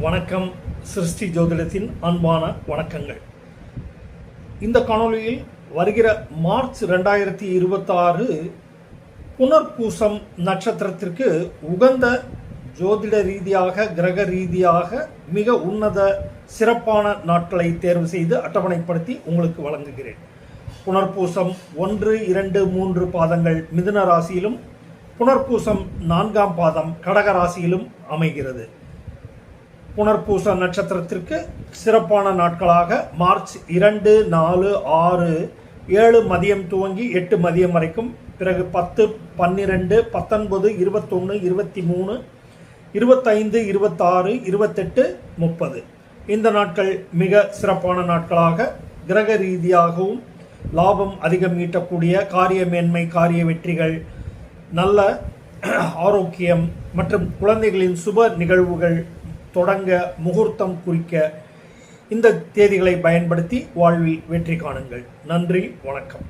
வணக்கம். சிருஷ்டி ஜோதிடத்தின் அன்பான வணக்கங்கள். இந்த காணொளியில் வருகிற மார்ச் 2026 புனர்பூசம் நட்சத்திரத்திற்கு உகந்த ஜோதிட ரீதியாக கிரக ரீதியாக மிக உன்னத சிறப்பான நாட்களை தேர்வு செய்து அட்டவணைப்படுத்தி உங்களுக்கு வழங்குகிறேன். புனர்பூசம் 1, 2, 3 பாதங்கள் மிதுன ராசியிலும் புனர்பூசம் 4ஆம் பாதம் கடக ராசியிலும் அமைகிறது. புனர்பூச நட்சத்திரத்திற்கு சிறப்பான நாட்களாக மார்ச் 2, 4, 6, 7 மதியம் துவங்கி 8 மதியம் வரைக்கும், பிறகு 10, 12, 19, 21, 23, 25, 26, 28, 30 இந்த நாட்கள் மிக சிறப்பான நாட்களாக கிரக ரீதியாகவும் லாபம் அதிகம் ஈட்டக்கூடிய காரிய மேன்மை, காரிய வெற்றிகள், நல்ல ஆரோக்கியம் மற்றும் குழந்தைகளின் சுப நிகழ்வுகள் தொடங்க முகூர்த்தம் குறிக்க இந்த தேதிகளை பயன்படுத்தி வாழ்வில் வெற்றி காணுங்கள். நன்றி, வணக்கம்.